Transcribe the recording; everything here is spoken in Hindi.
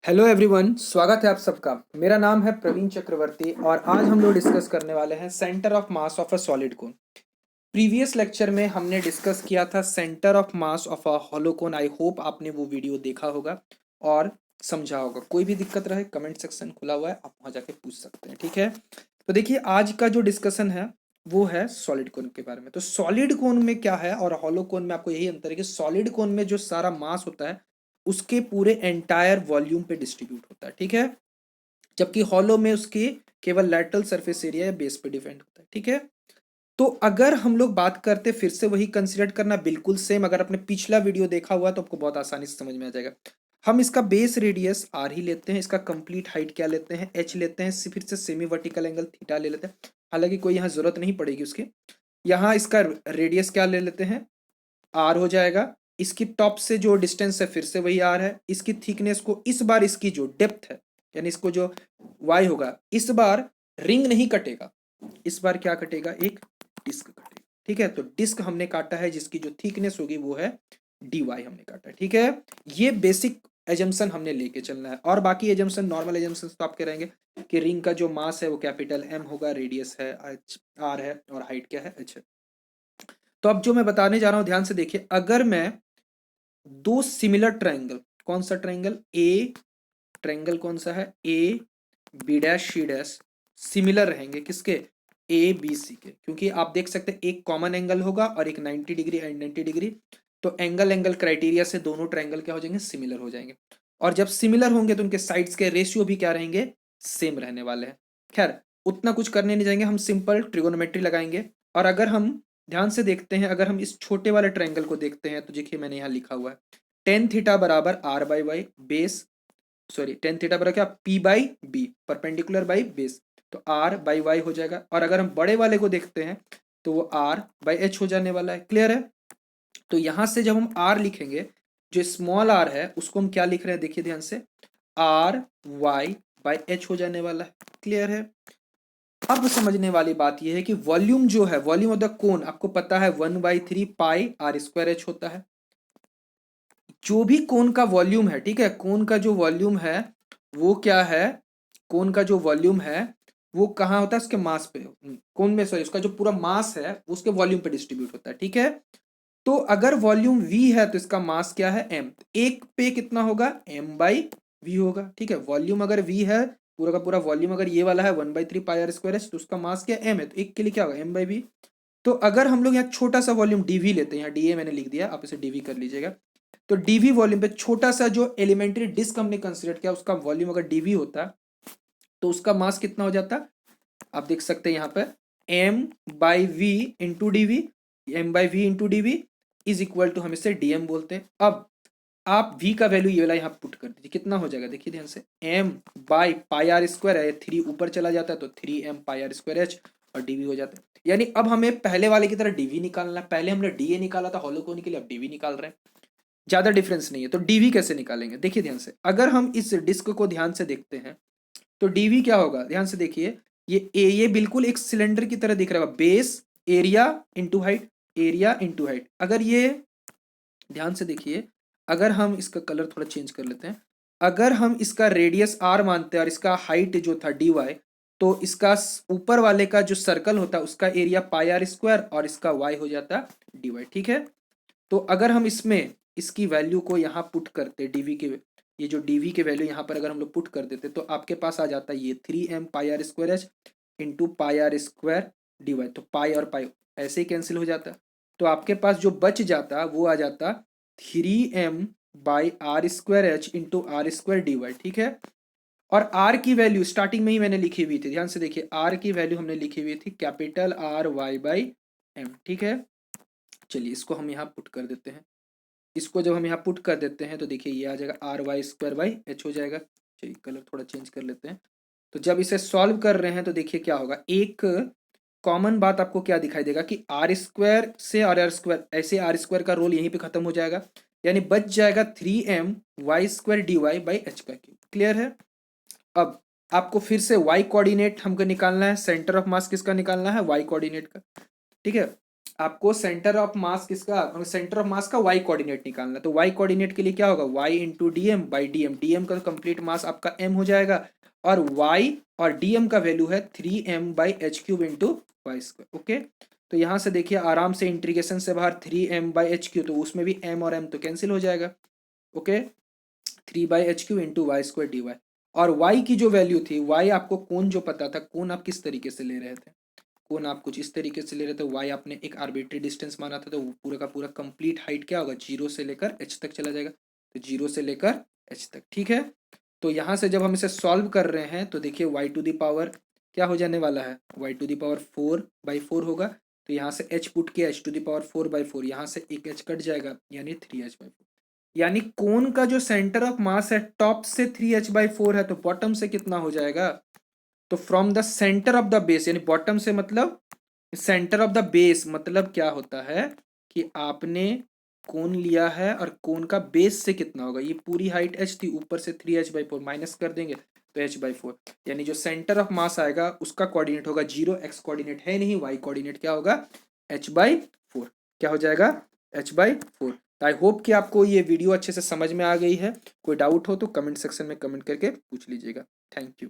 हेलो एवरीवन, स्वागत है आप सबका। मेरा नाम है प्रवीण चक्रवर्ती और आज हम लोग डिस्कस करने वाले हैं centre of mass of a solid cone. Previous lecture में हमने डिस्कस किया था centre of mass of a hollow cone. I hope आपने वो वीडियो देखा होगा और समझा होगा। कोई भी दिक्कत रहे कमेंट सेक्शन खुला हुआ है, आप वहाँ जाके पूछ सकते हैं, ठीक है। तो देखिए आज का जो डिस्कशन है वो है सॉलिड कोन के बारे में। तो सॉलिड कोन में क्या है और हॉलो कोन में आपको यही अंतर है कि सॉलिड कोन में जो सारा मास होता है उसके पूरे एंटायर वॉल्यूम पे डिस्ट्रीब्यूट होता है, ठीक है। जबकि हॉलो में उसके केवल लैटरल सरफेस एरिया या बेस पे डिपेंड होता है, ठीक है। तो अगर हम लोग बात करते फिर से वही कंसिडर करना बिल्कुल सेम, अगर आपने पिछला वीडियो देखा हुआ तो आपको बहुत आसानी से समझ में आ जाएगा। हम इसका बेस रेडियस आर ही लेते हैं, इसका कंप्लीट हाइट क्या लेते हैं, एच लेते हैं, फिर से सेमी वर्टिकल एंगल थीटा ले लेते हैं। हालांकि कोई यहाँ जरूरत नहीं पड़ेगी उसकी। यहाँ इसका रेडियस क्या ले लेते हैं, आर हो जाएगा। इसकी टॉप से जो डिस्टेंस है फिर से वही आर है। इसकी थिकनेस को इस बार इसकी जो डेप्थ है यानी इसको जो वाई होगा, इस बार रिंग नहीं कटेगा, इस बार क्या कटेगा, एक डिस्क कटेगा, ठीक है। तो डिस्क हमने काटा है जिसकी जो थिकनेस होगी वो है डी वाई हमने काटा है, ठीक है। ये बेसिक एजम्पशन हमने लेके चलना है और बाकी एजम्पशन नॉर्मल एजम्पशन तो आपके रहेंगे कि रिंग का जो मास है वो कैपिटल एम होगा, रेडियस है एच आर है और हाइट क्या है एच है। तो अब जो मैं बताने जा रहा हूं ध्यान से देखिए, अगर मैं दो सिमिलर ट्रायंगल, कौन सा ट्रायंगल, ए ट्रायंगल कौन सा है, A B dash C dash, similar रहेंगे किसके, ए बी सी के, क्योंकि आप देख सकते हैं एक कॉमन एंगल होगा और एक 90 डिग्री एंड 90 डिग्री। तो एंगल एंगल क्राइटेरिया से दोनों ट्रायंगल क्या हो जाएंगे, सिमिलर हो जाएंगे। और जब सिमिलर होंगे तो उनके साइड्स के रेशियो भी क्या रहेंगे, सेम रहने वाले हैं। खैर उतना कुछ करने नहीं जाएंगे, हम सिंपल ट्रिगोनोमेट्री लगाएंगे। और अगर हम ध्यान से देखते हैं, अगर हम इस छोटे वाले ट्रायंगल को देखते हैं तो देखिए मैंने यहाँ लिखा हुआ है टेन थीटा बराबर R by Y base, sorry tan theta बराबर क्या, P by B, perpendicular by base. तो आर बाई वाई हो जाएगा। और अगर हम बड़े वाले को देखते हैं तो वो आर बाई एच हो जाने वाला है, क्लियर है। तो यहां से जब हम आर लिखेंगे, जो स्मॉल आर है उसको हम क्या लिख रहे हैं, देखिए ध्यान से, आर वाई बाई एच हो जाने वाला है, क्लियर है। अब समझने वाली बात यह है कि वॉल्यूम जो है, वॉल्यूम ऑफ द कोन आपको पता है 1/3 पाई आर स्क्वायर एच होता है। जो भी कोन का वॉल्यूम है, ठीक है, कोन का जो वॉल्यूम है वो क्या है, कोन का जो वॉल्यूम है वो कहाँ होता है, उसके मास पे, कोन में सॉरी उसका जो पूरा मास है उसके वॉल्यूम पे डिस्ट्रीब्यूट होता है, ठीक है। तो अगर वॉल्यूम v है तो इसका मास क्या है, m। एक पे कितना होगा, m बाई वी होगा, ठीक है। वॉल्यूम अगर v है, पूरा का पूरा वॉल्यूम अगर ये वाला है 1/3 पाई आर स्क्वायर एच, तो उसका मास क्या m है, तो एक के लिए क्या होगा m बाई वी। तो अगर हम लोग यहाँ छोटा सा वॉल्यूम dv लेते हैं, यहाँ da मैंने लिख दिया, आप इसे dv कर लीजिएगा। तो dv वॉल्यूम पे छोटा सा जो एलिमेंट्री डिस्क हमने कंसिडर किया उसका वॉल्यूम अगर dv होता तो उसका मास कितना हो जाता, आप देख सकते हैं यहाँ पे m by V into D V, M by V into D V is equal to, हम इसे डीएम बोलते हैं। अब आप v का वैल्यू ये वाला यहाँ पुट कर दीजिए, कितना हो जाएगा देखिए ध्यान से, m by pi R square है, 3 ऊपर चला जाता है तो 3m pi R square H और dv हो जाता है। यानी अब हमें पहले वाले की तरह dv निकालना है, पहले हमने da निकाला था हॉलो कोन के लिए, अब dv निकाल रहे हैं, ज्यादा डिफरेंस नहीं है। तो dv कैसे निकालेंगे, देखिए ध्यान से, अगर हम इस डिस्क को ध्यान से देखते हैं तो dv क्या होगा, ध्यान से देखिए, ये बिल्कुल एक सिलेंडर की तरह दिख रहा है, base area into height, area into height. अगर ये ध्यान से देखिए, अगर हम इसका कलर थोड़ा चेंज कर लेते हैं, अगर हम इसका रेडियस r मानते हैं और इसका हाइट जो था dy, तो इसका ऊपर वाले का जो सर्कल होता है उसका एरिया पाई आर स्क्वायर और इसका y हो जाता dy, ठीक है। तो अगर हम इसमें इसकी वैल्यू को यहाँ पुट करते dv के, ये जो dv के वैल्यू यहाँ पर अगर हम लोग पुट कर देते तो आपके पास आ जाता है ये 3m pi R square H into pi R square D Y. तो पाई और पाई ऐसे ही कैंसिल हो जाता, तो आपके पास जो बच जाता वो आ जाता 3m by R square H into R square D Y, ठीक है। और r की वैल्यू स्टार्टिंग में ही मैंने लिखी हुई थी, ध्यान से देखिए, r की वैल्यू हमने लिखी हुई थी capital R Y by M, ठीक है। चलिए इसको हम यहाँ पुट कर देते हैं, इसको जब हम यहाँ पुट कर देते हैं तो देखिए ये आ जाएगा R Y square by H हो जाएगा। चलिए कलर थोड़ा चेंज कर लेते हैं। तो जब इसे सॉल्व कर रहे हैं तो देखिए क्या होगा, एक कॉमन बात आपको क्या दिखाई देगा कि आर स्क्वायर से आर स्क्वायर, ऐसे आर स्क्वायर का रोल यहीं पे खत्म हो जाएगा, यानी बच जाएगा 3m Y square D Y by H का क्यूब, क्लियर है। अब आपको फिर से y कोऑर्डिनेट हमको निकालना है, सेंटर ऑफ मास किसका निकालना है, y कोऑर्डिनेट का, ठीक है। आपको सेंटर ऑफ मास किसका, सेंटर ऑफ मास का वाई कोऑर्डिनेट निकालना। तो वाई कोऑर्डिनेट के लिए क्या होगा, Y into D M by D M, D M का कंप्लीट मास आपका एम हो जाएगा, और वाई और डी एम का वैल्यू है 3m by H cube into Y square. Okay, तो यहाँ से देखिए आराम से इंटीग्रेशन से बाहर 3m बाई एच क्यू, तो उसमें भी m और m तो कैंसिल हो जाएगा। Okay, 3/h³ into Y square D Y. और y की जो वैल्यू थी, y आपको कोण जो पता था, कोण आप किस तरीके से ले रहे थे, कोण आप कुछ इस तरीके से ले रहे थे, y आपने एक आर्बिट्री डिस्टेंस माना था, तो वो पूरा का पूरा कंप्लीट हाइट क्या होगा, 0 से लेकर h तक चला जाएगा, तो 0 से लेकर h तक। ठीक है, तो यहाँ से जब हम इसे सॉल्व कर रहे हैं तो देखिए y टू द पावर क्या हो जाने वाला है, y टू द पावर 4/4 होगा, तो यहाँ से h पुट किया, h टू द पावर 4/4, यहाँ से एक h कट जाएगा, यानी 3h/4। यानी कोन का जो सेंटर ऑफ मास है टॉप से 3h/4 है, तो बॉटम से कितना हो जाएगा, तो from the centre of the base, यानी बॉटम से मतलब सेंटर ऑफ द बेस, मतलब क्या होता है कि आपने कोन लिया है और कोन का बेस से कितना होगा, ये पूरी हाइट h थी, ऊपर से 3h/4 माइनस कर देंगे तो h/4, यानी जो सेंटर ऑफ मास आएगा उसका कोऑर्डिनेट होगा 0, x कोऑर्डिनेट है नहीं, y कोऑर्डिनेट क्या होगा h/4, क्या हो जाएगा h/4। आई होप कि आपको ये वीडियो अच्छे से समझ में आ गई है। कोई डाउट हो तो कमेंट सेक्शन में कमेंट करके पूछ लीजिएगा। Thank you.